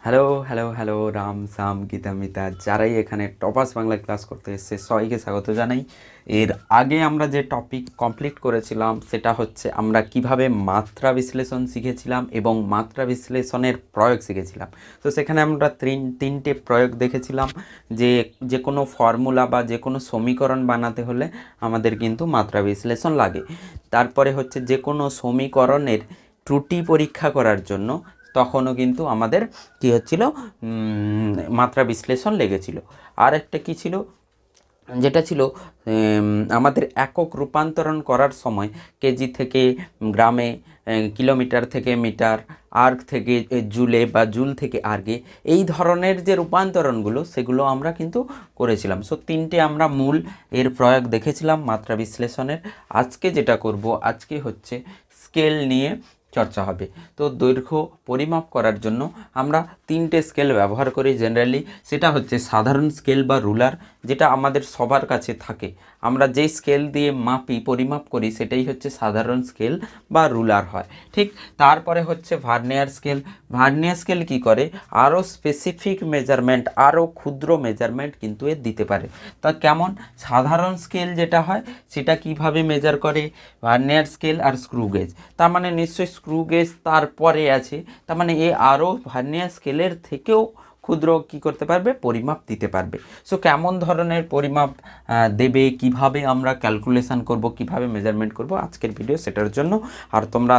Hello hello hello Ram সাম গীতা মিতা যারাই এখানে toppers Bangla class করতে এসেছে সবাইকে স্বাগত জানাই। এর আগে আমরা যে টপিক কমপ্লিট করেছিলাম সেটা হচ্ছে আমরা কিভাবে মাত্রা বিশ্লেষণ শিখেছিলাম এবং মাত্রা বিশ্লেষণের প্রয়োগ শিখেছিলাম। তো সেখানে আমরা তিনটে প্রয়োগ দেখেছিলাম যে যে কোনো ফর্মুলা বা যে কোনো সমীকরণ বানাতে হলে আমাদের কিন্তু মাত্রা বিশ্লেষণ লাগে। তারপরে হচ্ছে যে কোনো সমীকরণের ত্রুটি পরীক্ষা করার জন্য তখনও কিন্তু আমাদের কী হচ্ছিল, মাত্রা বিশ্লেষণ লেগেছিল। আর একটা কী ছিল, যেটা ছিল আমাদের একক রূপান্তরণ করার সময় কেজি থেকে গ্রামে, কিলোমিটার থেকে মিটার, আর্গ থেকে জুলে বা জুল থেকে আর্গে, এই ধরনের যে রূপান্তরণগুলো সেগুলো আমরা কিন্তু করেছিলাম। সো তিনটে আমরা মূল এর প্রয়োগ দেখেছিলাম মাত্রা বিশ্লেষণের। আজকে যেটা করব, আজকে হচ্ছে স্কেল নিয়ে চর্চা হবে। তো দৈর্ঘ্য পরিমাপ করার জন্য আমরা তিনটে স্কেল ব্যবহার করি জেনারেলি। সেটা হচ্ছে সাধারণ স্কেল বা রুলার, যেটা আমাদের সবার কাছে থাকে। আমরা যেই স্কেল দিয়ে মাপি, পরিমাপ করি, সেটাই হচ্ছে সাধারণ স্কেল বা রুলার হয়। ঠিক তারপরে হচ্ছে ভার্নিয়ার স্কেল। ভার্নিয়ার স্কেল কী করে, আরও স্পেসিফিক মেজারমেন্ট, আরও ক্ষুদ্র মেজারমেন্ট কিন্তু এর দিতে পারে। তা কেমন, সাধারণ স্কেল যেটা হয় সেটা কিভাবে মেজার করে, ভার্নিয়ার স্কেল আর স্ক্রু গেজ। তার মানে নিশ্চয়ই স্ক্রু গেজ তারপরে আছে, তার মানে এ আরও ভার্নিয়ার স্কেলের থেকেও ক্ষুদ্র কি করতে পারবে, পরিমাপ দিতে পারবে। সো কেমন ধরনের পরিমাপ দেবে, কিভাবে আমরা ক্যালকুলেশন করব, কিভাবে মেজারমেন্ট করব, আজকের ভিডিও সেটার জন্য। আর তোমরা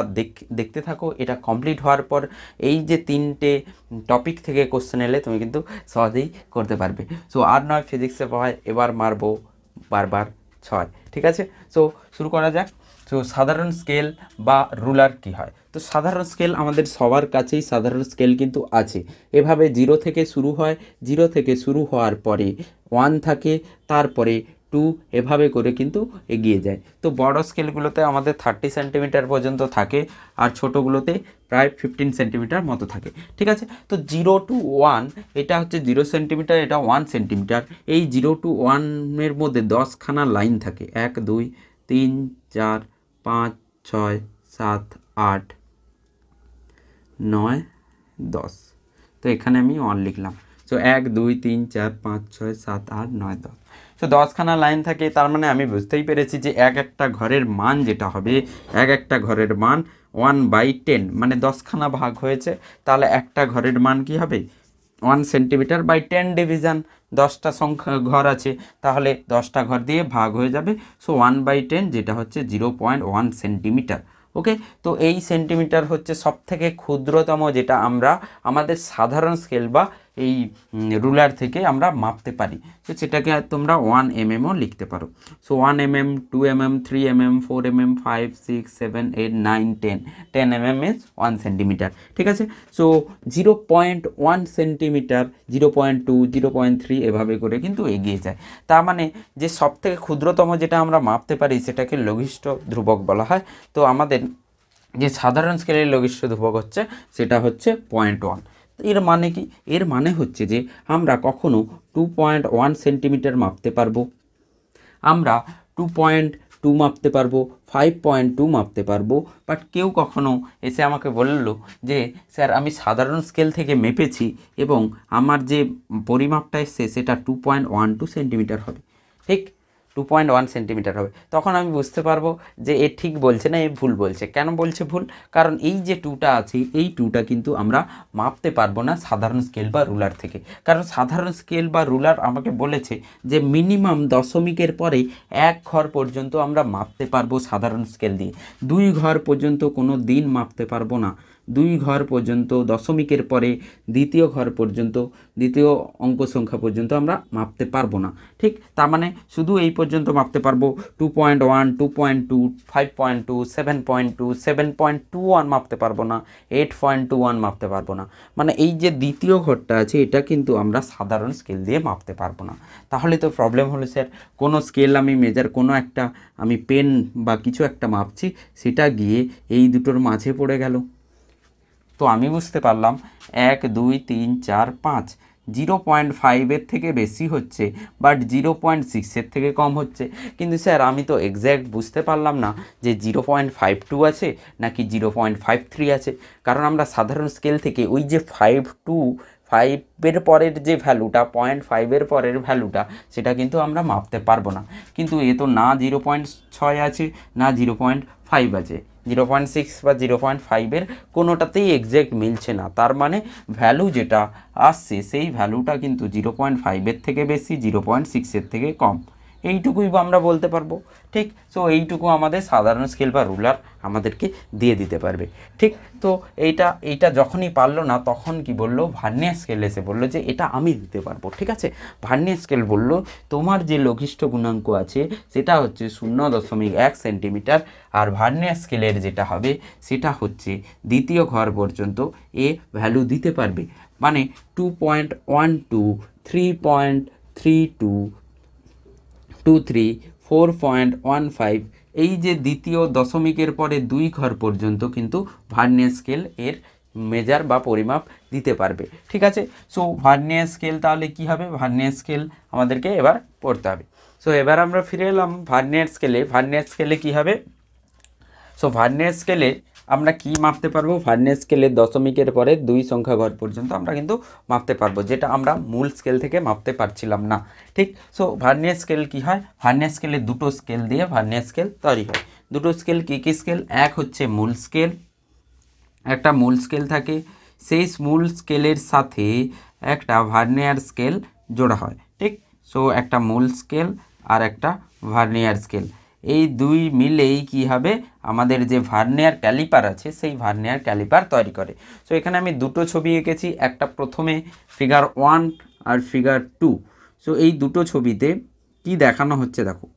দেখতে থাকো। এটা কমপ্লিট হওয়ার পর এই যে তিনটে টপিক থেকে কোশ্চেন এলে তুমি কিন্তু সহজেই করতে পারবে। সো আর নয় ফিজিক্সে পড়ায়, এবার মারবো বারবার 6। ঠিক আছে, সো শুরু করা যাক। তো সাধারণ স্কেল বা রুলার কি হয়। তো সাধারণ স্কেল আমাদের সবার কাছেই সাধারণ স্কেল কিন্তু আছে। এভাবে 0 থেকে শুরু হয়, 0 থেকে শুরু হওয়ার পরে 1 থাকে, তারপরে 2, এভাবে করে কিন্তু এগিয়ে যায়। তো বড় স্কেলগুলোতে আমাদের 30 সেন্টিমিটার পর্যন্ত থাকে, আর ছোটোগুলোতে প্রায় 15 সেন্টিমিটার মতো থাকে। ঠিক আছে, তো 0 to 1 এটা হচ্ছে 0 সেন্টিমিটার, এটা 1 সেন্টিমিটার। এই 0 to 1-এর মধ্যে 10খানা লাইন থাকে, 1 2 3 4 5 6 7 8 9 10। তো এখানে আমি 1 লিখলাম। সো 1 2 3 4 5 6 7 8 9 10। সো 10খানা লাইন থাকে, তার মানে আমি বুঝতেই পেরেছি যে এক একটা ঘরের মান যেটা হবে, এক একটা ঘরের মান 1/10, মানে 10খানা ভাগ হয়েছে, তাহলে একটা ঘরের মান কি হবে, 1 সেন্টিমিটার বাই 10 ডিভিশন। 10টা সংখ্যা ঘর আছে, তাহলে 10টা ঘর দিয়ে ভাগ হয়ে যাবে। সো 1/10 যেটা হচ্ছে 0.1 সেন্টিমিটার। ওকে, তো এই সেন্টিমিটার হচ্ছে সব থেকে ক্ষুদ্রতম, যেটা আমরা আমাদের সাধারণ স্কেল বা এই রুলার থেকে আমরা মাপতে পারি। তো সেটাকে তোমরা 1 mm লিখতে পারো। So 1 mm, 2 mm, 3 mm, 4 mm, 5 6 7 8 9 10, 10 mm is 1 centimetre. ঠিক আছে, সো 0.1 সেন্টিমিটার, 0.2, 0.3 এভাবে করে কিন্তু এগিয়ে যায়। তার মানে যে সব থেকে ক্ষুদ্রতম যেটা আমরা মাপতে পারি সেটাকে লঘিষ্ঠ ধ্রুবক বলা হয়। তো আমাদের যে সাধারণ স্কেলের লঘিষ্ঠ ধ্রুবক হচ্ছে সেটা হচ্ছে 0.1। এর মানে কি, এর মানে হচ্ছে যে আমরা কখনো 2.1 সেন্টিমিটার মাপতে পারবো, আমরা 2.2 মাপতে পারবো, 5.2 মাপতে পারবো। বাট কেউ কখনো এসে আমাকে বললো যে স্যার আমি সাধারণ স্কেল থেকে মেপেছি এবং আমার যে পরিমাপটা এসছে সেটা 2.12 সেন্টিমিটার হবে। ঠিক 2.1 সেন্টিমিটার হবে। তখন আমি বুঝতে পারবো যে এ ঠিক বলছে না, এ ভুল বলছে। কেন বলছে ভুল, কারণ এই যে 2টা আছে, এই 2টা কিন্তু আমরা মাপতে পারবো না সাধারণ স্কেল বা রুলার থেকে। কারণ সাধারণ স্কেল বা রুলার আমাকে বলেছে যে মিনিমাম দশমিকের পরে 1 ঘর পর্যন্ত আমরা মাপতে পারবো সাধারণ স্কেল দিয়ে, 2 ঘর পর্যন্ত কোনো দিন মাপতে পারবো না। 2 ঘর পর্যন্ত, দশমিকের পরে দ্বিতীয় ঘর পর্যন্ত, দ্বিতীয় অঙ্ক সংখ্যা পর্যন্ত আমরা মাপতে পারবো না। ঠিক, তার মানে শুধু এই পর্যন্ত মাপতে পারবো, 2.1, 2.2, 5.2, 7.2, 7.21 মাপতে পারবো না, 8.21 মাপতে পারবো না। মানে এই যে দ্বিতীয় ঘরটা আছে এটা কিন্তু আমরা সাধারণ স্কেল দিয়ে মাপতে পারবো না। তাহলে তো প্রবলেম হলো স্যার, কোনো স্কেল আমি কোনো একটা আমি পেন বা কিছু একটা মাপছি, সেটা গিয়ে এই দুটোর মাঝে পড়ে গেল। তো আমি বুঝতে পারলাম 1 2 3 4 5, 0.5 থেকে বেশি হচ্ছে, বাট 0.6 থেকে কম হচ্ছে। কিন্তু স্যার আমি তো এক্স্যাক্ট বুঝতে পারলাম না যে 0.52 আছে নাকি 0.53 আছে, কারণ আমরা সাধারণ স্কেল থেকে ওই যে 5 পরের যে ভ্যালুটা, 0.5 পরের ভ্যালুটা, সেটা কিন্তু আমরা মাপতে পারবো না। কিন্তু এ তো না 0.6 আছে না 0.5 আছে, 0.6 বা 0.5 কোনোটাতেই এক্স্যাক্ট মিলছে না। তার মানে ভ্যালু যেটা আসছে সেই ভ্যালুটা কিন্তু 0.5 থেকে বেশি, 0.6 থেকে কম, এইটুকুই আমরা বলতে পারবো। ঠিক, সো এইটুকু আমাদের সাধারণ স্কেল বা রুলার আমাদেরকে দিয়ে দিতে পারবে। ঠিক, তো এইটা যখনই পারলো না তখন কি বললো, ভার্নিয়ার স্কেল এসে বললো যে এটা আমি দিতে পারবো। ঠিক আছে, ভার্নিয়ার স্কেল বললো তোমার যে লঘিষ্ঠ গুণাঙ্ক আছে সেটা হচ্ছে 0.1 সেন্টিমিটার, আর ভার্নিয়ার স্কেলের যেটা হবে সেটা হচ্ছে দ্বিতীয় ঘর পর্যন্ত এ ভ্যালু দিতে পারবে, মানে 2.12, 3.32, 23, 4.15, এই যে দ্বিতীয় দশমিকের পরে 2 ঘর পর্যন্ত কিন্তু ভার্নিয়ার স্কেল এর মেজার বা পরিমাপ দিতে পারবে। ঠিক আছে, সো ভার্নিয়ার স্কেল তাহলে কি হবে, ভার্নিয়ার স্কেল আমাদেরকে এবার পড়তে হবে। সো এবার আমরা ফিরে এলাম ভার্নিয়ার স্কেলে। ভার্নিয়ার স্কেলে কি হবে, সো ভার্নিয়ার স্কেলে আমরা কি মাপতে পারবো, ভার্নিয়ার স্কেলের দশমিকের পরে 2 সংখ্যা ঘর পর্যন্ত আমরা কিন্তু মাপতে পারবো, যেটা আমরা মূল স্কেল থেকে মাপতে পারছিলাম না। ঠিক, সো ভার্নিয়ার স্কেল কি হয়, ভার্নিয়ার স্কেলে দুটো স্কেল দিয়ে ভার্নিয়ার স্কেল তৈরি হয়। দুটো স্কেল কী কী স্কেল, এক হচ্ছে মূল স্কেল, একটা মূল স্কেল থাকে, সেই মূল স্কেলের সাথে একটা ভার্নিয়ার স্কেল জোড়া হয়। ঠিক, সো একটা মূল স্কেল আর একটা ভার্নিয়ার স্কেল, এই দুই মিলেই কি হবে, আমাদের যে ভার্নিয়ার ক্যালিপার আছে সেই ভার্নিয়ার ক্যালিপার তৈরি করে। সো এখানে আমি দুটো ছবি এঁকেছি, একটা প্রথমে ফিগার 1 আর ফিগার 2। সো এই দুটো ছবিতে কি দেখানো হচ্ছে দেখো।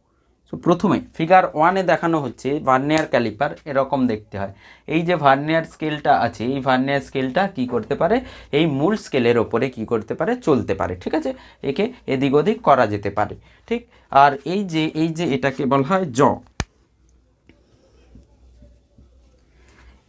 সো প্রথমে ফিগার 1-এ দেখানো হচ্ছে ভার্নিয়ার ক্যালিপার এরকম দেখতে হয়। এই যে ভার্নিয়ার স্কেলটা আছে, এই ভার্নিয়ার স্কেলটা কি করতে পারে, এই মূল স্কেলের ওপরে কি করতে পারে, চলতে পারে। ঠিক আছে, একে এদিক ওদিক করা যেতে পারে। ঠিক, আর এই যে এটাকে বলা হয় জ,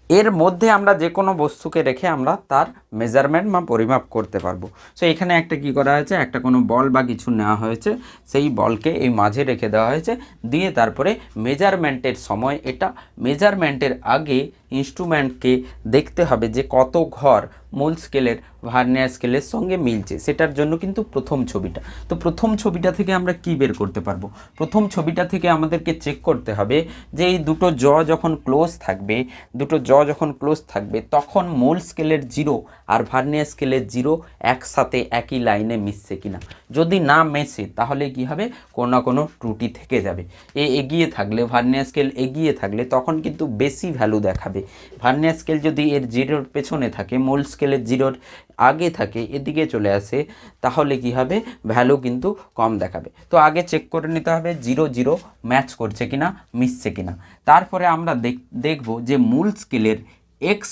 এর মধ্যে আমরা যে কোনো বস্তুকে রেখে আমরা তার মেজারমেন্ট বা পরিমাপ করতে পারবো। সো এখানে একটা কি করা হয়েছে, একটা কোনো বল বা কিছু নেওয়া হয়েছে, সেই বলকে এই মাঝে রেখে দেওয়া হয়েছে, দিয়ে তারপরে মেজারমেন্টের সময় এটা মেজারমেন্টের আগে ইনস্ট্রুমেন্টকে দেখতে হবে যে কত ঘর মূল স্কেলের ভার্নিয়ার স্কেলের সঙ্গে মিলছে, সেটার জন্য কিন্তু প্রথম ছবিটা। তো প্রথম ছবিটা থেকে আমরা কি বের করতে পারবো, প্রথম ছবিটা থেকে আমাদেরকে চেক করতে হবে যে এই দুটো জ যখন ক্লোজ থাকবে, তখন মূল স্কেলের 0 আর ভার্নিয়ার স্কেলের 0 একসাথে একই লাইনে মিশছে কিনা। যদি না মেশে তাহলে কি হবে, কোনো না কোনো ত্রুটি থেকে যাবে। এগিয়ে থাকলে, ভার্নিয়ার স্কেল এগিয়ে থাকলে তখন কিন্তু বেশি ভ্যালু দেখাবে। ভার্নিয়ার স্কেল যদি এর 0-র পেছনে থাকে, মূল স্কেলের 0-র আগে থাকে, এদিকে চলে আসে, তাহলে কি হবে, ভ্যালু কিন্তু কম দেখাবে। তো আগে চেক করে নিতে হবে 0-0 ম্যাচ করছে কিনা, মিশছে কিনা। তারপরে আমরা দেখব যে মূল স্কেলের এক্স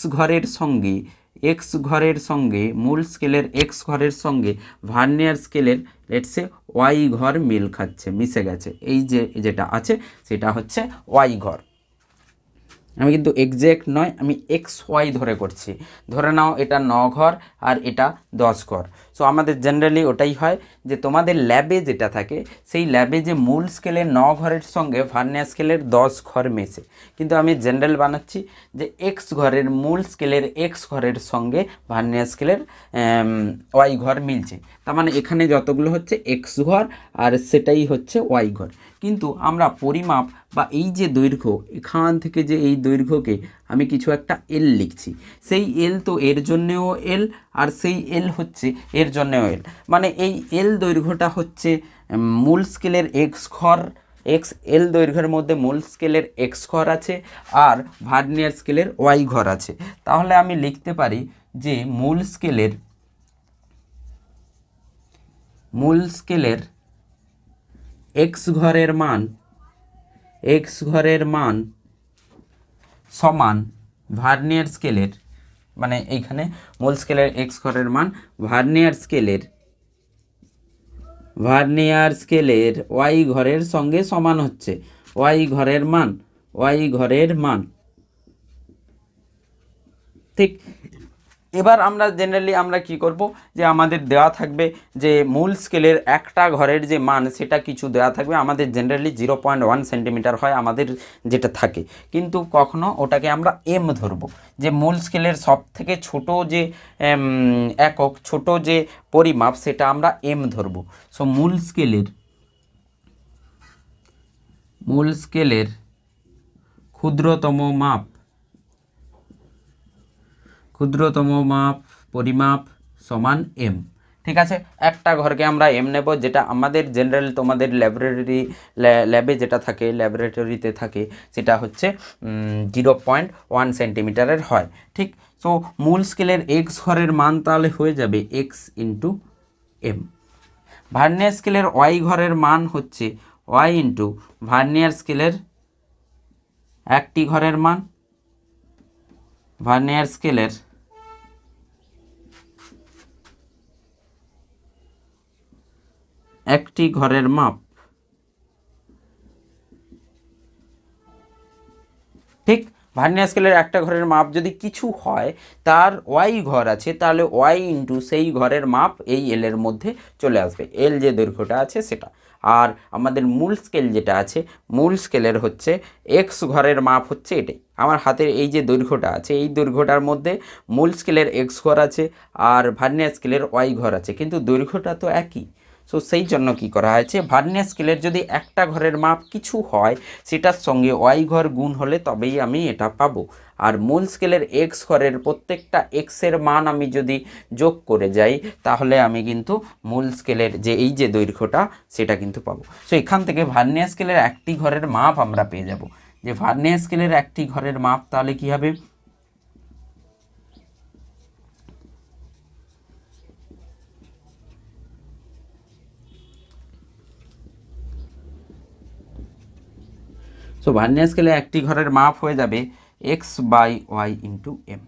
ঘরের সঙ্গে মূল স্কেলের এক্স ঘরের সঙ্গে ভার্নিয়ার স্কেলের লেটসে ওয়াই ঘর মিল খাচ্ছে, মিশে গেছে। এই যে যেটা আছে সেটা হচ্ছে ওয়াই ঘর। আমি কিন্তু এক্স্যাক্ট নয়, আমি এক্স ওয়াই ধরে করছি। ধরে নাও এটা 9 ঘর আর এটা 10 ঘর। সো আমাদের জেনারেলি ওটাই হয় যে তোমাদের ল্যাবে যেটা থাকে, সেই ল্যাবে যে মূল স্কেলের 9 ঘরের সঙ্গে ভার্নিয়ার স্কেলের 10 ঘর মেশে, কিন্তু আমি জেনারেল বানাচ্ছি যে এক্স ঘরের মূল স্কেলের এক্স ঘরের সঙ্গে ভার্নিয়ার স্কেলের ওয়াই ঘর মিলছে। তার মানে এখানে যতগুলো হচ্ছে এক্স ঘর আর সেটাই হচ্ছে ওয়াই ঘর। কিন্তু আমরা পরিমাপ বা এই যে দৈর্ঘ্য, এখান থেকে যে এই দৈর্ঘ্যকে আমি কিছু একটা এল লিখছি, সেই এল তো এর জন্যেও এল, আর সেই এল হচ্ছে এর জন্যেও এল। মানে এই এল দৈর্ঘ্যটা হচ্ছে মূল স্কেলের এক্স ঘর, এক্স এল দৈর্ঘ্যের মধ্যে মূল স্কেলের এক্স ঘর আছে আর ভার্নিয়ার স্কেলের ওয়াই ঘর আছে। তাহলে আমি লিখতে পারি যে মূল স্কেলের এক্স ঘরের মান সমান ভার্নিয়ার স্কেলের, মানে এইখানে মূল স্কেলের এক্স ঘরের মান ভার্নিয়ার স্কেলের ওয়াই ঘরের সঙ্গে সমান হচ্ছে ওয়াই ঘরের মান। ঠিক, এবার আমরা জেনারেলি আমরা কি করব, যে আমাদের দেওয়া থাকবে যে মূল স্কেলের একটা ঘরের যে মান সেটা কিছু দেওয়া থাকবে, আমাদের জেনারেলি 0.1 সেন্টিমিটার হয় আমাদের যেটা থাকে, কিন্তু কখনো ওটাকে আমরা এম ধরব, যে মূল স্কেলের সব থেকে ছোট যে একক, ছোট যে পরিমাপ সেটা আমরা এম ধরব। সো মূল স্কেলের ক্ষুদ্রতম মাপ পরিমাপ সমান এম। ঠিক আছে, একটা ঘরকে আমরা এম নেব, যেটা আমাদের জেনারেল তোমাদের ল্যাবে যেটা থাকে, ল্যাবরেটরিতে থাকে, সেটা হচ্ছে 0.1 সেন্টিমিটারের হয়। ঠিক, সো মূল স্কেলের এক্স ঘরের মান তাহলে হয়ে যাবে এক্স ইন্টু এম। ভার্নিয়ার স্কেলের ওয়াই ঘরের মান হচ্ছে ওয়াই ইন্টু ভার্নিয়ার স্কেলের একটি ঘরের মান, ভার্নিয়ার স্কেলের একটি ঘরের মাপ। ঠিক, ভার্নিয়ার স্কেলের একটা ঘরের মাপ যদি কিছু হয়, তার ওয়াই ঘর আছে, তাহলে ওয়াই ইন্টু সেই ঘরের মাপ এই এল এর মধ্যে চলে আসবে, এল যে দৈর্ঘ্যটা আছে সেটা। আর আমাদের মূল স্কেল যেটা আছে, মূল স্কেলের হচ্ছে এক্স ঘরের মাপ হচ্ছে এটাই, আমার হাতের এই যে দৈর্ঘ্যটা আছে, এই দৈর্ঘ্যটার মধ্যে মূল স্কেলের এক্স ঘর আছে আর ভার্নিয়ার স্কেলের ওয়াই ঘর আছে, কিন্তু দৈর্ঘ্যটা তো একই। সো সেই জন্য কি করা হয়েছে, ভার্নিয়ার স্কেলের যদি একটা ঘরের মাপ কিছু হয়, সেটার সঙ্গে ওয়াই ঘর গুণ হলে তবেই আমি এটা পাবো। আর মূল স্কেলের এক্স ঘরের প্রত্যেকটা এক্সের মান আমি যদি যোগ করে যাই, তাহলে আমি কিন্তু মূল স্কেলের যে এই যে দৈর্ঘ্যটা সেটা কিন্তু পাবো। সো এখান থেকে ভার্নিয়ার স্কেলের একটি ঘরের মাপ আমরা পেয়ে যাব, যে ভার্নিয়ার স্কেলের একটি ঘরের মাপ তাহলে কি হবে, সো ভার্নিয়ার স্কেলে একটি ঘরের মাপ হয়ে যাবে X by Y into M.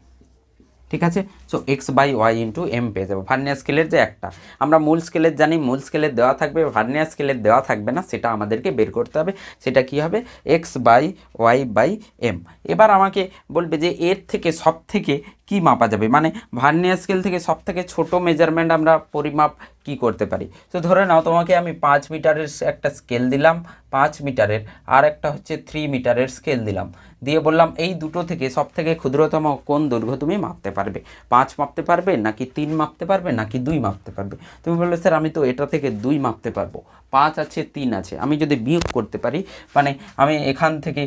ঠিক আছে, so X by Y into M পেয়ে যাবো ভার্নিয়ার স্কেলের যে একটা। আমরা মূল স্কেলের জানি, মূল স্কেলের দেওয়া থাকবে, ভার্নিয়ার স্কেলের দেওয়া থাকবে না, সেটা আমাদেরকে বের করতে হবে। সেটা কি হবে, X by Y by M. এবার আমাকে বলবে যে এর থেকে সব থেকে কি মাপা যাবে, মানে ভার্নিয়ার স্কেল থেকে সব থেকে ছোটো মেজারমেন্ট আমরা পরিমাপ কি করতে পারি। তো ধরে নাও তোমাকে আমি 5 মিটারের একটা স্কেল দিলাম, 5 মিটারের, আর একটা হচ্ছে 3 মিটারের স্কেল দিলাম, দিয়ে বললাম এই দুটো থেকে সব থেকে ক্ষুদ্রতম কোন দৈর্ঘ্য তুমি মাপতে পারবে, 5 মাপতে পারবে নাকি 3 মাপতে পারবে নাকি 2 মাপতে পারবে। তুমি বললে স্যার আমি তো এটা থেকে 2 মাপতে পারবো, 5 আছে 3 আছে, আমি যদি বিয়োগ করতে পারি, মানে আমি এখান থেকে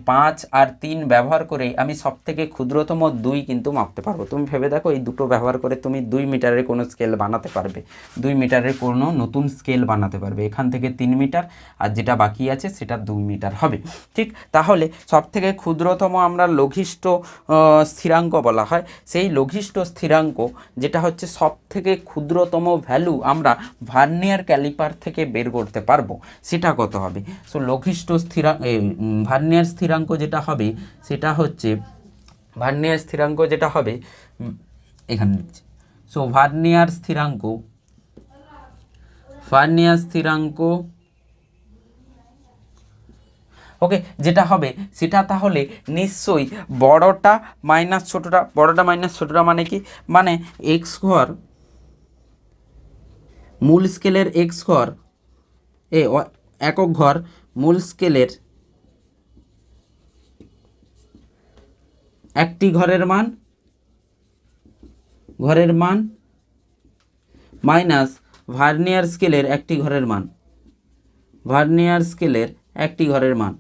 5 আর 3 ব্যবহার করে আমি সব থেকে ক্ষুদ্রতম 2 কিন্তু মাপতে পারবো। তুমি ভেবে দেখো, এই দুটো ব্যবহার করে তুমি 2 মিটারের কোনো স্কেল বানাতে পারবে, 2 মিটারের কোনো নতুন স্কেল বানাতে পারবে। এখান থেকে 3 মিটার আর যেটা বাকি আছে সেটা 2 মিটার হবে। ঠিক, তাহলে সব থেকে ক্ষুদ্রতম আমরা লঘিষ্ঠ স্থিরাঙ্ক বলা হয়, সেই লঘিষ্ঠ স্থিরাঙ্ক যেটা হচ্ছে সব থেকে ক্ষুদ্রতম ভ্যালু আমরা ভার্নিয়ার ক্যালিপার থেকে বের করতে পারবো, সেটা কত হবে। সো লঘিষ্ঠ ভার্নিয়ার স্থিরাঙ্ক যেটা হবে সেটা হচ্ছে, ভার্নিয়ার স্থিরাঙ্ক যেটা হবে এখানে লিখছি। সো ভার্নিয়ার স্থিরাঙ্ক ওকে যেটা হবে সেটা তাহলে নিশ্চয়ই বড়টা মাইনাস ছোটোটা মানে কি, মানে এক্স ঘর মূল স্কেলের এক্স ঘর একক ঘর মূল স্কেলের একটি ঘরের মান মাইনাস ভার্নিয়ার স্কেলের একটি ঘরের মান,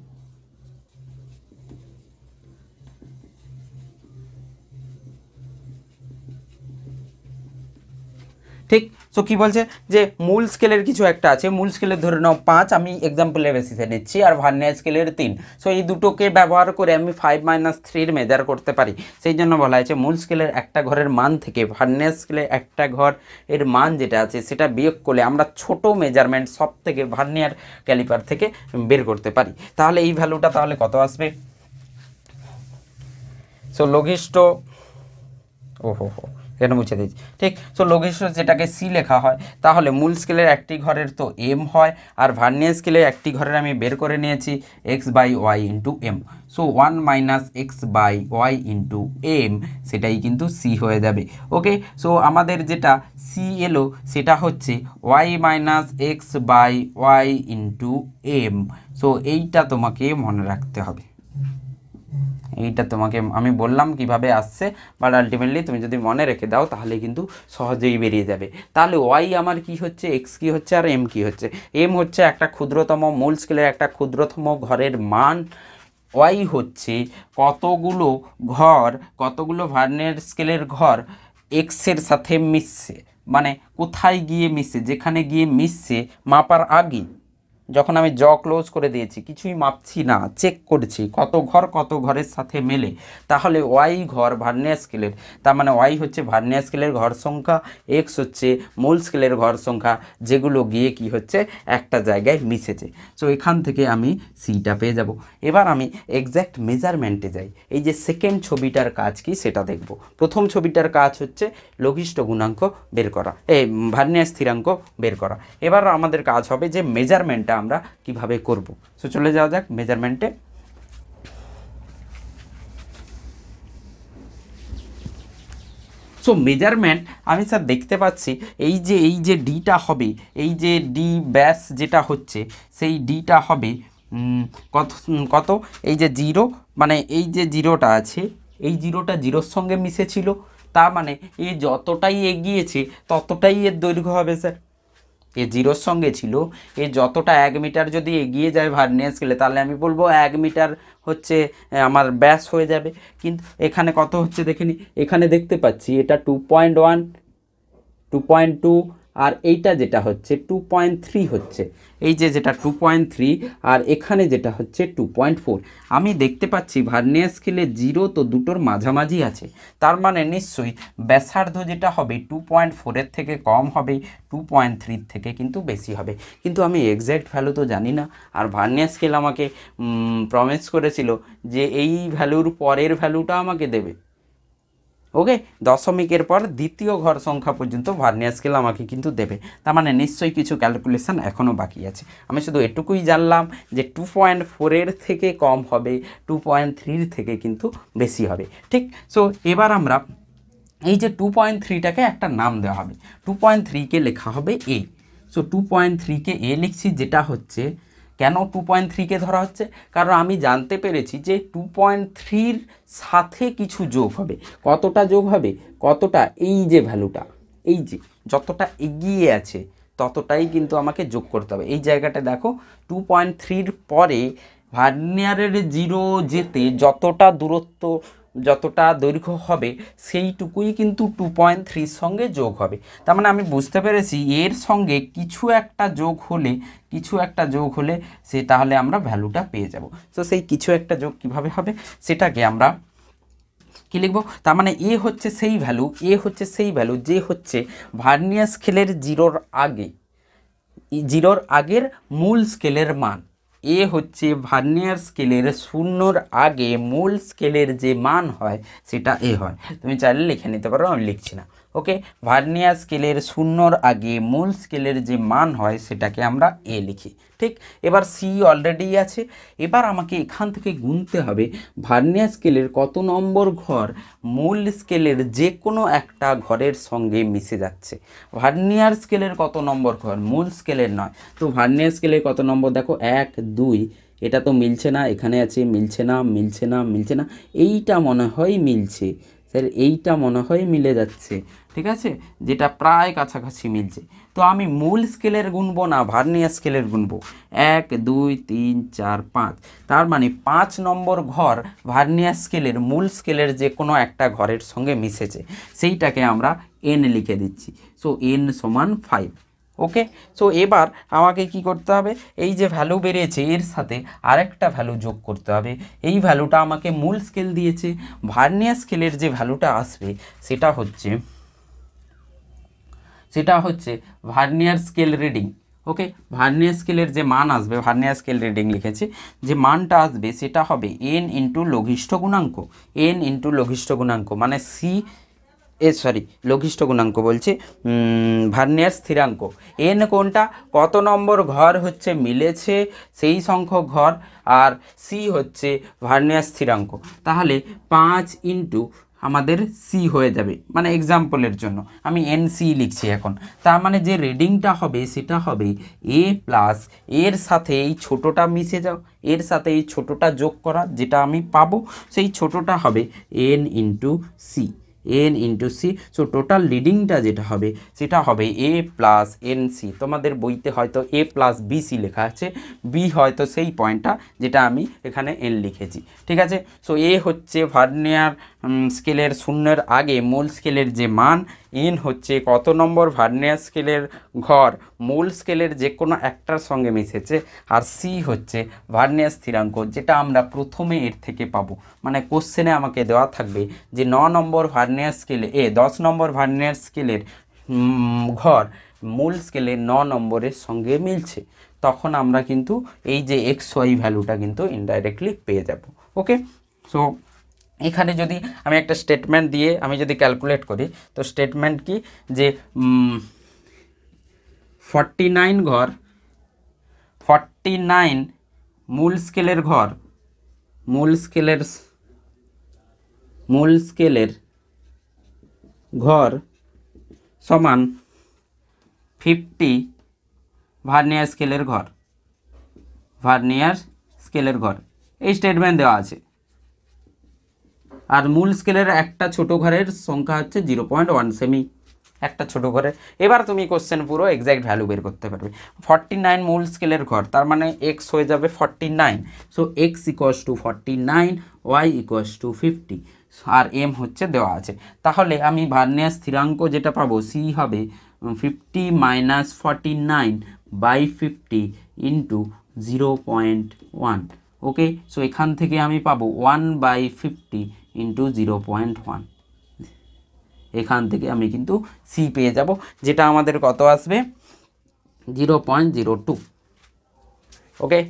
ঠিক। সো কী বলছে, যে মূল স্কেলের কিছু একটা আছে, মূল স্কেলের ধরে নাও 5, আমি এক্সাম্পলের বেসিসে নিচ্ছি, আর ভার্নিয়ার স্কেলের 3। সো এই দুটোকে ব্যবহার করে আমি 5 - 3 মেজার করতে পারি। সেই জন্য বলা হয়েছে মূল স্কেলের একটা ঘরের মান থেকে ভার্নিয়ার স্কেলের একটা ঘর এর মান যেটা আছে সেটা বিয়োগ করলে আমরা ছোট মেজারমেন্ট সব থেকে ভার্নিয়ার ক্যালিপার থেকে বের করতে পারি। তাহলে এই ভ্যালুটা তাহলে কত আসবে। সো লঘিষ্ঠ এখানে মুছে দিয়েছি, ঠিক। সো লঘিষ্ঠ যেটাকে সি লেখা হয়, তাহলে মূল স্কেলের একটি ঘরের তো এম হয়, আর ভার্নিয়ার স্কেলের একটি ঘরের আমি বের করে নিয়েছি x/y into M. So 1 - x/y into M, সেটাই কিন্তু সি হয়ে যাবে। ওকে, সো আমাদের যেটা সি এলো সেটা হচ্ছে y - x/y into M. So এইটা তোমাকে মনে রাখতে হবে, এইটা তোমাকে আমি বললাম কিভাবে আসছে, বাট আলটিমেটলি তুমি যদি মনে রেখে দাও তাহলে কিন্তু সহজেই বেরিয়ে যাবে। তাহলে ওয়াই আমার কি হচ্ছে, এক্স কি হচ্ছে, আর এম কি হচ্ছে। এম হচ্ছে একটা ক্ষুদ্রতম মূল স্কেলের একটা ক্ষুদ্রতম ঘরের মান, ওয়াই হচ্ছে কতগুলো ভার্নিয়ার স্কেলের ঘর এক্সের সাথে মিশছে, মানে কোথায় গিয়ে মিশছে, যেখানে গিয়ে মিশছে মাপার আগে, যখন আমি জ ক্লোজ করে দিয়েছি কিছুই মাপছি না, চেক করছি কত ঘরের সাথে মেলে, তাহলে ওয়াই ঘর ভার্নিয়ার স্কেলের, তার মানে ওয়াই হচ্ছে ভার্নিয়ার স্কেলের ঘর সংখ্যা, এক্স হচ্ছে মূল স্কেলের ঘর সংখ্যা, যেগুলো গিয়ে কি হচ্ছে একটা জায়গায় মিশেছে। সো এখান থেকে আমি সিটা পেয়ে যাব। এবার আমি এক্স্যাক্ট মেজারমেন্টে যাই। এই যে সেকেন্ড ছবিটার কাজ কি সেটা দেখব। প্রথম ছবিটার কাজ হচ্ছে লঘিষ্ঠ গুণাঙ্ক বের করা, ভার্নিয়ার স্থিরাঙ্ক বের করা। এবার আমাদের কাজ হবে যে মেজারমেন্টটা আমরা কিভাবে করব। সো চলে যাওয়া যাক মেজারমেন্টে। সো মেজারমেন্ট আমি স্যার দেখতে পাচ্ছি এই যে ডিটা হবে, এই যে ডি ব্যাস যেটা হচ্ছে, সেই ডিটা হবে কত এই যে জিরো, মানে এই যে জিরোটা আছে, এই জিরোটা জিরোর সঙ্গে মিশেছিল, তার মানে এ যতটাই এগিয়েছে ততটাই এর দৈর্ঘ্য হবে স্যার। এ জিরোর সঙ্গে ছিল, এ যতটা 1 মিটার যদি এগিয়ে যায় ভার্নিয়ার স্কেলে, তাহলে আমি বলবো 1 মিটার হচ্ছে আমার ব্যাস হয়ে যাবে। কিন্তু এখানে কত হচ্ছে দেখেনি, এখানে দেখতে পাচ্ছি এটা 2.1, 2.2, আর এইটা যেটা হচ্ছে 2.3 হচ্ছে, এই যে যেটা 2.3, আর এখানে যেটা হচ্ছে 2.4। আমি দেখতে পাচ্ছি ভার্নিয়ার স্কেলে জিরো তো দুটোর মাঝামাঝি আছে, তার মানে নিশ্চয়ই ব্যাসার্ধ যেটা হবে 2.4-এর থেকে কম হবে, 2.3 থেকে কিন্তু বেশি হবে। কিন্তু আমি এক্স্যাক্ট ভ্যালু তো জানি না, আর ভার্নিয়ার স্কেল আমাকে প্রমিস করেছিল যে এই ভ্যালুর পরের ভ্যালুটা আমাকে দেবে। ওকে, দশমিকের পর দ্বিতীয় ঘর সংখ্যা পর্যন্ত ভার্নিয়ার স্কেল আমাকে কিন্তু দেবে, তার মানে নিশ্চয়ই কিছু ক্যালকুলেশন এখনও বাকি আছে। আমি শুধু এটুকুই জানলাম যে 2.4-এর থেকে কম হবে, 2.3-র থেকে কিন্তু বেশি হবে, ঠিক। সো এবার আমরা এই যে 2.3টাকে একটা নাম দেওয়া হবে, 2.3কে লেখা হবে এ। সো 2.3কে এ লিখছি, যেটা হচ্ছে কেন 2.3কে ধরা হচ্ছে, কারণ আমি জানতে পেরেছি যে 2.3-র সাথে কিছু যোগ হবে। কতটা যোগ হবে, কতটা, এই যে ভ্যালুটা, এই যে যতটা এগিয়ে আছে ততটাই কিন্তু আমাকে যোগ করতে হবে। এই জায়গাটা দেখো, 2.3-র পরে ভার্নিয়ারের জিরো যেতে যতটা দূরত্ব, যতটা দৈর্ঘ্য হবে, সেইটুকুই কিন্তু 2.3-র সঙ্গে যোগ হবে। তার মানে আমি বুঝতে পেরেছি এর সঙ্গে কিছু একটা যোগ হলে সে তাহলে আমরা ভ্যালুটা পেয়ে যাব। তো সেই কিছু একটা যোগ কিভাবে হবে সেটাকে আমরা কি লিখব, তার মানে এ হচ্ছে সেই ভ্যালু যে হচ্ছে ভার্নিয়ার স্কেলের জিরোর আগের মূল স্কেলের মান। এ হচ্ছে ভার্নিয়ার স্কেলের 0-র আগে মূল স্কেলের যে মান হয় সেটা এ হয়। তুমি চাইলে লিখে নিতে পারো, আমি লিখছি না। ওকে, ভার্নিয়ার স্কেলের 0-র আগে মূল স্কেলের যে মান হয় সেটাকে আমরা এ লিখি, ঠিক। এবার সি অলরেডি আছে, এবার আমাকে এখান থেকে গুনতে হবে ভার্নিয়ার স্কেলের কত নম্বর ঘর মূল স্কেলের যে কোনো একটা ঘরের সঙ্গে মিশে যাচ্ছে। ভার্নিয়ার স্কেলের কত নম্বর ঘর, মূল স্কেলের নয়। তো ভার্নিয়ার স্কেলের কত নম্বর দেখো, 1, 2, এটা তো মিলছে না, এখানে আছে মিলছে না, এইটা মনে হয় মিলছে স্যার, এইটা মনে হয় মিলে যাচ্ছে, ঠিক আছে, যেটা প্রায় কাছাকাছি মিলছে। তো আমি মূল স্কেলের গুনবো না ভার্নিয়ার স্কেলের গুনবো, 1, 2, 3, 4, 5, তার মানে 5 নম্বর ঘর ভার্নিয়ার স্কেলের মূল স্কেলের যে কোনো একটা ঘরের সঙ্গে মিশেছে, সেইটাকে আমরা n লিখে দিচ্ছি। So n = 5। ওকে, সো এবার আমাকে কি করতে হবে, এই যে ভ্যালু বেরিয়েছে এর সাথে আরেকটা ভ্যালু যোগ করতে হবে। এই ভ্যালুটা আমাকে মূল স্কেল দিয়েছে, ভার্নিয়ার স্কেলের যে ভ্যালুটা আসবে সেটা হচ্ছে ভার্নিয়ার স্কেল রিডিং। ওকে, ভার্নিয়ার স্কেলের যে মান আসবে, ভার্নিয়ার স্কেল রিডিং লিখেছি, যে মানটা আসবে সেটা হবে n × লঘিষ্ঠ গুণাঙ্ক, মানে সি সরি লঘিষ্ঠ গুণাঙ্ক বলছি, ভার্নিয়ার স্থিরাঙ্ক এন কোনটা, কত নম্বর ঘর হচ্ছে মিলেছে সেই সংখ্যক ঘর, আর সি হচ্ছে ভার্নিয়ার স্থিরাঙ্ক। তাহলে 5 ইন্টু আমাদের সি হয়ে যাবে, মানে এক্সাম্পলের জন্য আমি এন সি লিখছি এখন। তার মানে যে রিডিংটা হবে সেটা হবে এ প্লাস এর সাথে এই ছোটোটা মিশে যাও, এর সাথে এই ছোটোটা যোগ করা, যেটা আমি পাবো সেই ছোটোটা হবে N into C, N into C. So total রিডিংটা যেটা হবে সেটা হবে এ প্লাস এন সি। তোমাদের বইতে হয়তো এ প্লাস বি সি লেখা আছে, বি হয়তো সেই পয়েন্টটা যেটা আমি এখানে এন লিখেছি, ঠিক আছে। সো এ হচ্ছে ভার্নিয়ার স্কেলের শূন্যের আগে মূল স্কেলের যে মান, এন হচ্ছে কত নম্বর ভার্নিয়ার স্কেলের ঘর মূল স্কেলের যে কোনো একটার সঙ্গে মিশেছে, আর সি হচ্ছে ভার্নিয়ার স্থিরাঙ্ক, যেটা আমরা প্রথমে এর থেকে পাবো। মানে কোশ্চেনে আমাকে দেওয়া থাকবে যে 9 নম্বর ভার্নিয়ার স্কেলে 10 নম্বর ভার্নিয়ার স্কেলের ঘর মূল স্কেলে 9 নম্বরের সঙ্গে মিলছে, তখন আমরা কিন্তু এই যে এক্স ওয়াই ভ্যালুটা কিন্তু ইনডাইরেক্টলি পেয়ে যাব। ওকে, সো এখানে যদি আমি একটা স্টেটমেন্ট দিয়ে আমি যদি ক্যালকুলেট করি, তো স্টেটমেন্ট কি যে 49 ঘর 49 মূল স্কেলের ঘর মূল স্কেলের ঘর সমান 50 ভার্নিয়ার স্কেলের ঘর, এই স্টেটমেন্ট দেওয়া আছে। আর মূল স্কেলের একটা ছোট ঘরের সংখ্যা হচ্ছে 0.1 সেমি, একটা ছোট ঘরের। এবার তুমি কোশ্চেন পুরো এক্স্যাক্ট ভ্যালু বের করতে পারবে। 49 মূল স্কেলের ঘর, তার মানে এক্স হয়ে যাবে 49, so X equals to 49, Y equals to 50, আর এম হচ্ছে দেওয়া আছে। তাহলে আমি ভার্নিয়ার স্থিরাঙ্ক যেটা পাবো সি হবে 50 minus 49 by 50 into 0.1। Okay, so এখান থেকে আমি পাবো 1/50 ইন্টু 0.1, এখান থেকে আমি কিন্তু সি পেয়ে যাব, যেটা আমাদের কত আসবে 0.02। ওকে,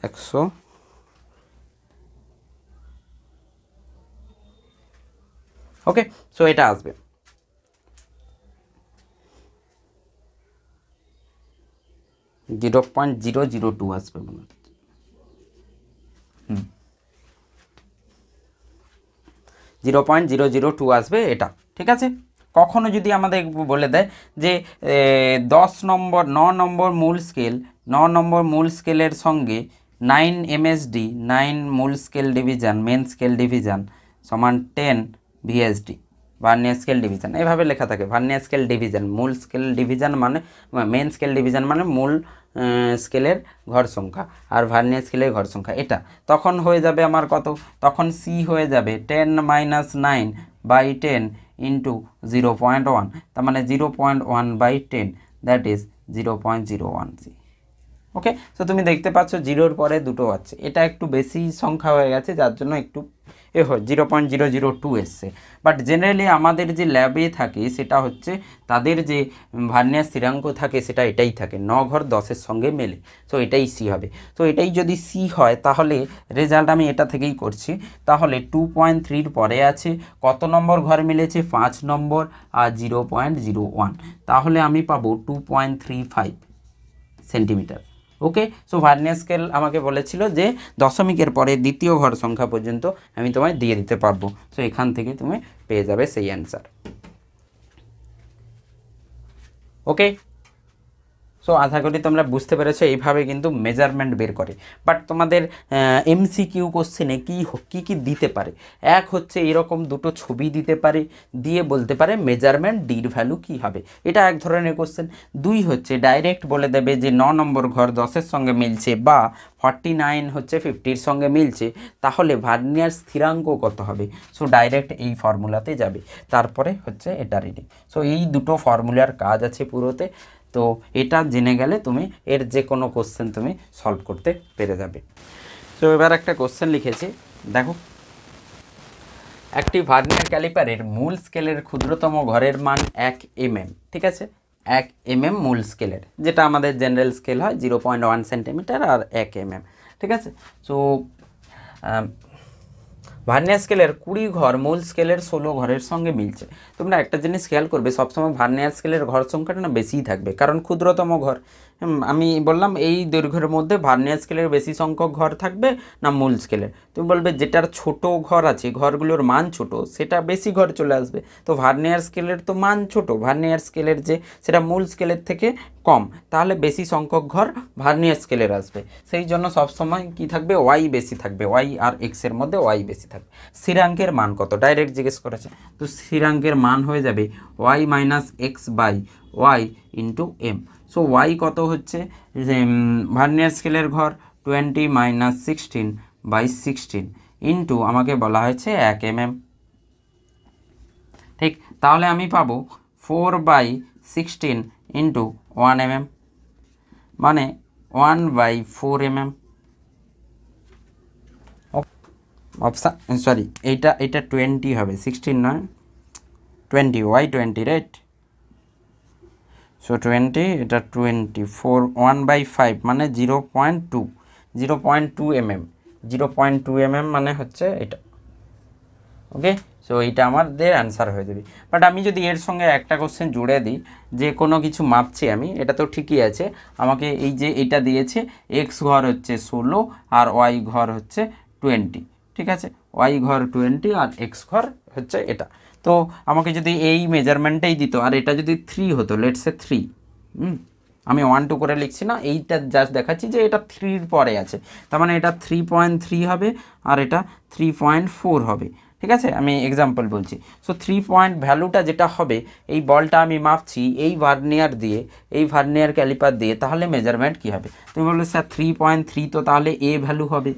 একশো। ওকে, সো এটা আসবে। জিরো 0.002 আসবে মনে হচ্ছে। 0.002 আসবে এটা, ঠিক আছে। কখনো যদি আমাদের বলে দেয় যে 9 নম্বর মূল স্কেলের সঙ্গে 9 এমএসডি 9 মূল scale division main scale division সমান 10 ভিএসডি ভার্নিয়ার স্কেল ডিভিশন, এভাবে লেখা থাকে। ভার্নিয়ার স্কেল ডিভিশন মূল স্কেল ডিভিশন মানে মেন স্কেল ডিভিশন মানে মূল স্কেলের ঘর সংখ্যা, আর ভার্নিয়ার স্কেলের ঘর সংখ্যা এটা, তখন হয়ে যাবে আমার কত, তখন সি হয়ে যাবে 10 মাইনাস 9 বাই 10 ইন্টু 0.1, তার মানে 0.1/10, দ্যাট ইজ 0.01 সি। ওকে, তো তুমি দেখতে পাচ্ছ জিরোর পরে দুটো আছে, এটা একটু বেশি সংখ্যা হয়ে গেছে যার জন্য একটু 0.002 এসছে। বাট জেনারেলি আমাদের যে ল্যাবে থাকে সেটা হচ্ছে তাদের যে ভার্নিয়ার স্থিরাঙ্ক থাকে সেটা এটাই থাকে, 9 ঘর 10-এর সঙ্গে মেলে, সো এটাই সি হবে। তো এটাই যদি সি হয় তাহলে রেজাল্ট আমি এটা থেকেই করছি। তাহলে 2.3 পরে আছে, কত নম্বর ঘর মিলেছে 5 নম্বর আর 0.01, তাহলে আমি পাবো 2.35 সেন্টিমিটার। ওকে, সো ভার্নিয়ার স্কেল আমাকে বলেছিল যে দশমিকের পরে দ্বিতীয় ঘর সংখ্যা পর্যন্ত আমি তোমায় দিয়ে দিতে পারবো, সো এখান থেকে তুমি পেয়ে যাবে সেই অ্যান্সার। ওকে, সো আশা করি তোমরা বুঝতে পেরেছো এইভাবে কিন্তু মেজারমেন্ট বের করে। বাট তোমাদের এমসিকিউ কোশ্চেনে কী দিতে পারে, এক হচ্ছে এরকম দুটো ছবি দিতে পারে, দিয়ে বলতে পারে মেজারমেন্ট ডির ভ্যালু কী হবে, এটা এক ধরনের কোশ্চেন। দুই হচ্ছে ডাইরেক্ট বলে দেবে যে 9 নম্বর ঘর 10-এর সঙ্গে মিলছে বা 49 হচ্ছে 50-র সঙ্গে মিলছে, তাহলে ভার্নিয়ার স্থিরাঙ্ক কত হবে, সো ডাইরেক্ট এই ফর্মুলাতে যাবে, তারপরে হচ্ছে এটা রিডিং। সো এই দুটো ফর্মুলার কাজ আছে পুরোতে, তো এটা জেনে গেলে তুমি এর যে কোনো কোশ্চেন তুমি সলভ করতে পেরে যাবে। তো এবার একটা কোশ্চেন লিখেছি, দেখো, একটি ভার্নিয়ার ক্যালিপারের মূল স্কেলের ক্ষুদ্রতম ঘরের মান 1 mm, ঠিক আছে, 1 mm মূল স্কেলের, যেটা আমাদের জেনারেল স্কেল হয় 0.1 সেন্টিমিটার আর 1 mm। ঠিক আছে, সো ভার্নিয়ার স্কেলের 20 ঘর মূল স্কেলের 16 ঘরের সঙ্গে মিলছে। তোমরা একটা জিনিস খেয়াল করবে, সবসময় ভার্নিয়ার স্কেলের ঘর সংখ্যাটা না বেশিই থাকবে, কারণ ক্ষুদ্রতম ঘর। আমি বললাম এই দৈর্ঘ্যের মধ্যে ভার্নিয়ার স্কেলের বেশি সংখ্যক ঘর থাকবে না মূল স্কেলের। তুমি বলবে যেটার ছোট ঘর আছে, ঘরগুলোর মান ছোট, সেটা বেশি ঘর চলে আসবে। তো ভার্নিয়ার স্কেলের তো মান ছোট, ভার্নিয়ার স্কেলের যে সেটা মূল স্কেলের থেকে কম, তাহলে বেশি সংখ্যক ঘর ভার্নিয়ার স্কেলের আসবে। সেই জন্য সবসময় কি থাকবে, ওয়াই বেশি থাকবে, ওয়াই আর এক্সের মধ্যে ওয়াই বেশি থাকবে। স্থিরাঙ্কের মান কত ডাইরেক্ট জিজ্ঞেস করেছে, তো স্থিরাঙ্কের মান হয়ে যাবে Y minus X by Y into M. So Y কত হচ্ছে, ভার্নিয়ার স্কেলের ঘর 20 মাইনাস 16 বাই 16 ইন্টু আমাকে বলা হয়েছে 1 mm। ঠিক, তাহলে আমি পাবো 4/16 ইন্টু 1 mm, মানে 1/4 mm। অপশান সরি, এইটা 20 হবে, 16 নয় 20, ওয়াই 20 রাইট। সো 20, এটা 24, 1/5 মানে 0.2 mm, 0.2 mm মানে হচ্ছে এটা। ওকে, সো এইটা আমাদের অ্যান্সার হয়ে যাবে। বাট আমি যদি এর সঙ্গে একটা কোশ্চেন জুড়ে দিই, যে কোনো কিছু মাপছি আমি, এটা তো ঠিকই আছে, আমাকে এই যে এটা দিয়েছে এক্স ঘর হচ্ছে 16 আর ওয়াই ঘর হচ্ছে 20। ঠিক আছে, ওয়াই ঘর 20 আর এক্স ঘর হচ্ছে এটা। তো আমাকে যদি এই মেজারমেন্টটাই দিত আর এটা যদি 3 হতো, লেটস সে 3, আমি 1 2 করে লিখছি না, এইটা জাস্ট দেখাচ্ছি যে এটা 3-র পরে আছে, তার মানে এটা 3.3 হবে আর এটা 3.4 হবে। ঠিক আছে, আমি এক্সাম্পল বলছি। সো 3 পয়েন্ট ভ্যালুটা যেটা হবে, এই বলটা আমি মাপছি এই ভার্নিয়ার দিয়ে, এই ভার্নিয়ার ক্যালিপার দিয়ে, তাহলে মেজারমেন্ট কী হবে? তুমি বললে স্যার 3.3 তো তাহলে এ ভ্যালু হবে,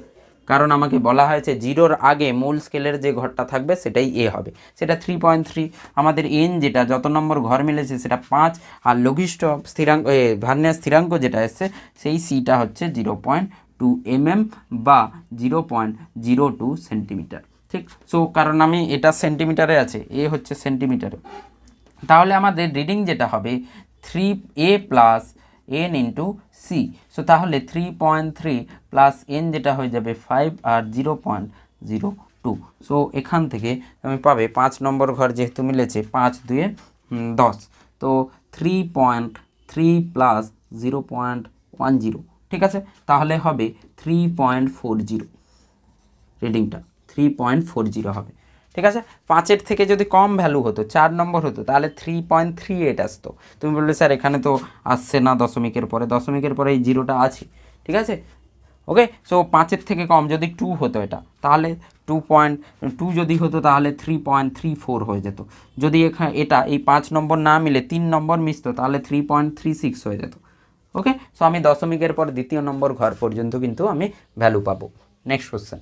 কারণ আমাকে বলা হয়েছে 0-র আগে মূল স্কেলের যে ঘরটা থাকবে সেটাই এ হবে, সেটা 3.3। আমাদের এন যেটা যত নম্বর ঘর মিলেছে সেটা 5, আর লঘিষ্ঠ স্থিরাঙ্ক ভার্নিয়ার স্থিরাঙ্ক যেটা এসছে সেই সিটা হচ্ছে 0.2 mm বা 0.02 সেন্টিমিটার। ঠিক, সো কারণ আমি এটা সেন্টিমিটারে আছে, এ হচ্ছে সেন্টিমিটারে, তাহলে আমাদের রিডিং যেটা হবে 3a plus n into C. So তাহলে 3.3 প্লাস n যেটা হয়ে যাবে 5 আর 0.02। সো এখান থেকে তুমি পাবে 5 নম্বর ঘর যেহেতু মিলেছে, 5 2 10, তো 3.3 প্লাস 0.10। ঠিক আছে, তাহলে হবে 3.40, রিডিংটা 3.40 হবে। ঠিক আছে, 5-এর থেকে যদি কম ভ্যালু হতো, 4 নম্বর হতো, তাহলে 3.38 আসতো। তুমি বললে স্যার এখানে তো আসছে না দশমিকের পরে, দশমিকের পরে এই জিরোটা আছে। ঠিক আছে, ওকে, সো 5-এর থেকে কম যদি 2 হতো এটা, তাহলে 2.2 যদি হতো তাহলে 3.34 হয়ে যেত। যদি এখানে এটা এই 5 নম্বর না মিলে 3 নম্বর মিশতো তাহলে 3.36 হয়ে যেত। ওকে, সো আমি দশমিকের পর দ্বিতীয় নম্বর ঘর পর্যন্ত কিন্তু আমি ভ্যালু পাবো। নেক্সট কোশ্চেন,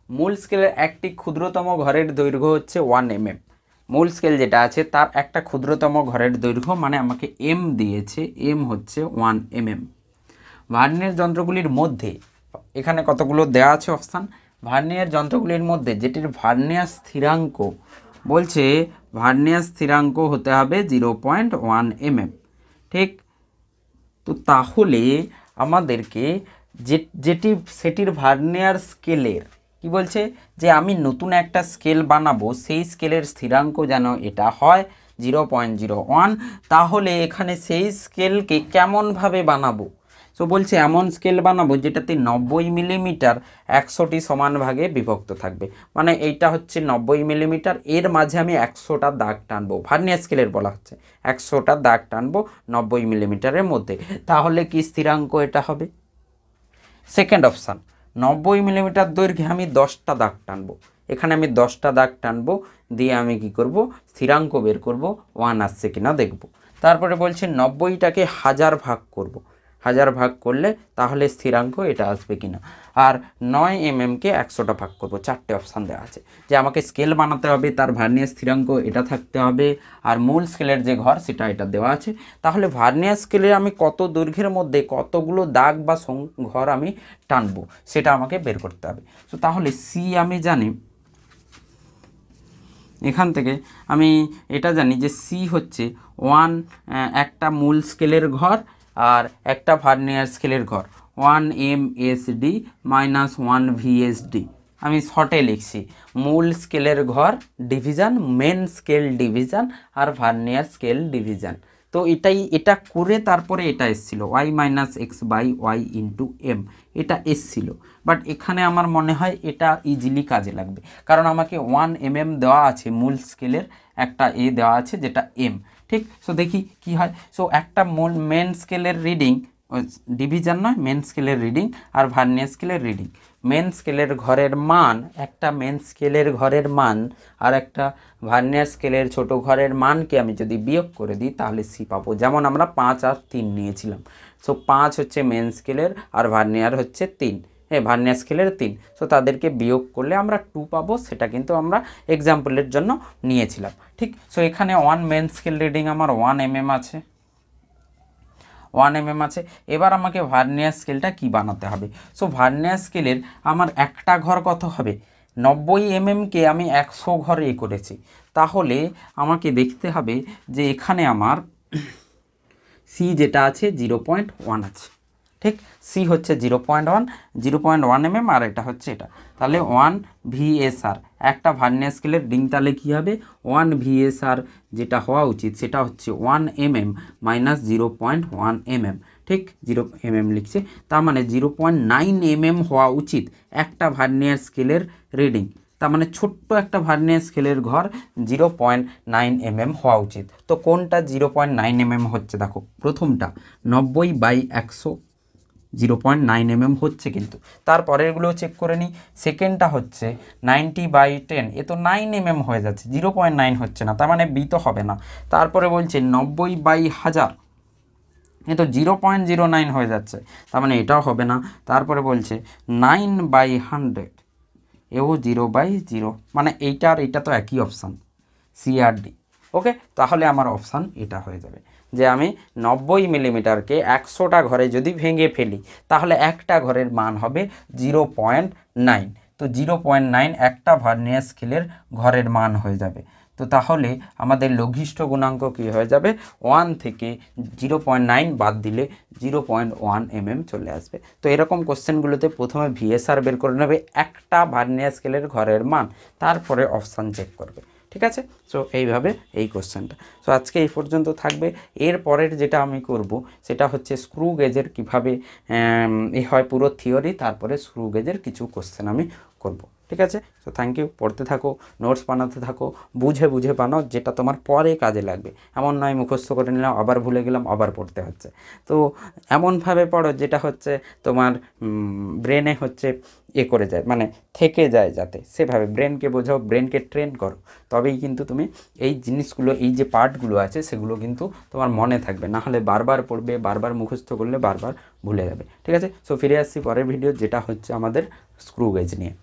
মূল স্কেলের একটি ক্ষুদ্রতম ঘরের দৈর্ঘ্য হচ্ছে 1 mm। মূল স্কেল যেটা আছে তার একটা ক্ষুদ্রতম ঘরের দৈর্ঘ্য, মানে আমাকে এম দিয়েছে, এম হচ্ছে 1 mm। ভার্নিয়ার যন্ত্রগুলির মধ্যে, এখানে কতগুলো দেওয়া আছে অপশান, ভার্নিয়ার যন্ত্রগুলির মধ্যে যেটির ভার্নিয়ার স্থিরাঙ্ক বলছে, ভার্নিয়ার স্থিরাঙ্ক হতে হবে 0.1 mm। ঠিক, তো তাহলে আমাদেরকে সেটির ভার্নিয়ার স্কেলের কি বলছে, যে আমি নতুন একটা স্কেল বানাবো, সেই স্কেলের স্থিরাঙ্ক যেন এটা হয় 0.01। তাহলে এখানে সেই স্কেলকে কেমনভাবে বানাবো? সো বলছে এমন স্কেল বানাবো যেটাতে 90 মিলিমিটার 100টি সমান ভাগে বিভক্ত থাকবে, মানে এইটা হচ্ছে 90 মিলিমিটার, এর মাঝে আমি 100টা দাগ টানবো, ভার্নিয়ার স্কেলের বলা হচ্ছে 100টা দাগ টানবো 90 মিলিমিটারের মধ্যে, তাহলে কি স্থিরাঙ্ক এটা হবে? সেকেন্ড অপশান, 90 মিলিমিটার দৈর্ঘ্যে আমি 10টা দাগ টানবো, এখানে আমি 10টা দাগ টানবো, দিয়ে আমি কি করব, স্থিরাঙ্ক বের করব, 1 আসছে কিনা দেখব। তারপরে বলছে 90টাকে 1000 ভাগ করব, 1000 ভাগ করলে তাহলে স্থিরাঙ্ক এটা আসবে কিনা। আর 9 mmকে 100টা ভাগ করব। 4টে অপশান দেওয়া আছে, যে আমাকে স্কেল বানাতে হবে, তার ভার্নিয়ার স্থিরাঙ্ক এটা থাকতে হবে, আর মূল স্কেলের যে ঘর সেটা এটা দেওয়া আছে। তাহলে ভার্নিয়ার স্কেলে আমি কত দৈর্ঘ্যের মধ্যে কতগুলো দাগ বা ঘর আমি টানবো সেটা আমাকে বের করতে হবে। তো তাহলে সি আমি জানি এখান থেকে আমি এটা জানি যে সি হচ্ছে একটা মূল স্কেলের ঘর আর একটা ভার্নিয়ার স্কেলের ঘর, 1 MSD মাইনাস 1 VSD। আমি শর্টে লিখছি মূল স্কেলের ঘর ডিভিশন, মেন স্কেল ডিভিশন আর ভার্নিয়ার স্কেল ডিভিশন। তো এটা করে তারপরে এটা এসেছিলো y minus X by Y into M, এটা এসছিল। বাট এখানে আমার মনে হয় এটা ইজিলি কাজে লাগবে, কারণ আমাকে 1 mm দেওয়া আছে, মূল স্কেলের একটা দেওয়া আছে যেটা এম। ঠিক, সো দেখি কি হয়। সো একটা মূল মেন স্কেলের রিডিং, ডিভিশন নয়, মেন স্কেলের রিডিং আর ভার্নিয়ার স্কেলের রিডিং। মেন স্কেলের ঘরের মান, একটা মেন স্কেলের ঘরের মান আর একটা ভার্নিয়ার স্কেলের ছোট ঘরের মানকে আমি যদি বিয়োগ করে দিই তাহলে সি পাবো। যেমন আমরা 5 আর 3 নিয়েছিলাম। সো 5 হচ্ছে মেন স্কেলের আর ভার্নিয়ার হচ্ছে 3, ভার্নিয়ার স্কেলের 3। সো তাদেরকে বিয়োগ করলে আমরা 2 পাবো, সেটা কিন্তু আমরা এক্সাম্পলের জন্য নিয়েছিলাম। ঠিক, সো এখানে 1 মেন স্কেল রিডিং আমার 1 mm আছে, 1 mm আছে। এবার আমাকে ভার্নিয়ার স্কেলটা কি বানাতে হবে? সো ভার্নিয়ার স্কেলের আমার একটা ঘর কত হবে? 90 mm-কে আমি 100 ঘরে করেছি, তাহলে আমাকে দেখতে হবে যে এখানে আমার সি যেটা আছে 0.1 আছে। ঠিক, সি হচ্ছে 0.1 mm আর এটা হচ্ছে এটা, তাহলে 1 VSR একটা ভার্নিয়ার স্কেলের রিডিং, তাহলে কী হবে 1 VSR যেটা হওয়া উচিত সেটা হচ্ছে 1 mm মাইনাস 0.1 mm। ঠিক, 0 mm লিখছে, তার মানে 0.9 mm হওয়া উচিত একটা ভার্নিয়ার স্কেলের রিডিং। তার মানে ছোট্ট একটা ভার্নিয়ার স্কেলের ঘর 0.9 mm হওয়া উচিত। তো কোনটা 0.9 mm হচ্ছে? দেখো প্রথমটা 90/100 0.9 mm হচ্ছে, কিন্তু তারপরেরগুলো চেক করে নিই। সেকেন্ডটা হচ্ছে 90/10, এ তো 9 mm হয়ে যাচ্ছে, 0.9 হচ্ছে না, তার মানে বি তো হবে না। তারপরে বলছে 90/1000, এ তো 0.09 হয়ে যাচ্ছে, তার মানে এটাও হবে না। তারপরে বলছে 9/100, এও 0/0, মানে এইটা আর এইটা তো একই অপশান, সি আর ডি। ওকে, তাহলে আমার অপশান এটা হয়ে যাবে যে আমি 90 মিলিমিটারকে 100টা ঘরে যদি ভেঙে ফেলি তাহলে একটা ঘরের মান হবে 0.9। তো 0.9 একটা ভার্নিয়ার স্কেলের ঘরের মান হয়ে যাবে। তো তাহলে আমাদের লঘিষ্ঠ গুণাঙ্ক কী হয়ে যাবে? 1 থেকে 0.9 বাদ দিলে 0.1 mm চলে আসবে। তো এরকম কোশ্চেনগুলোতে প্রথমে VSR বের করে নেবে, একটা ভার্নিয়ার স্কেলের ঘরের মান, তারপরে অপশান চেক করবে। ঠিক আছে, সো এইভাবে এই কোশ্চেনটা। সো আজকে এই পর্যন্ত থাকবে। এর পরের যেটা আমি করব সেটা হচ্ছে স্ক্রু গেজের কীভাবে হয় পুরো থিওরি, তারপরে স্ক্রু গেজের কিছু কোশ্চেন আমি করব। ঠিক আছে, সো থ্যাংক ইউ। পড়তে থাকো, নোটস বানাতে থাকো, বুঝে বুঝে বানাও, যেটা তোমার পরে কাজে লাগবে। এমন নয় মুখস্থ করে নিলাম আবার ভুলে গেলাম আবার পড়তে হচ্ছে। তো এমনভাবে পড়ো যেটা হচ্ছে তোমার ব্রেনে হচ্ছে করে যায়, মানে থেকে যায়, যাতে সেভাবে ব্রেনকে বোঝাও, ব্রেনকে ট্রেন করো, তবেই কিন্তু তুমি এই জিনিসগুলো, এই যে পার্টগুলো আছে সেগুলো কিন্তু তোমার মনে থাকবে। না হলে বারবার পড়বে, বারবার মুখস্থ করলে বারবার ভুলে যাবে। ঠিক আছে, সো ফিরে আসছি পরের ভিডিও, যেটা হচ্ছে আমাদের স্ক্রু গেজ নিয়ে।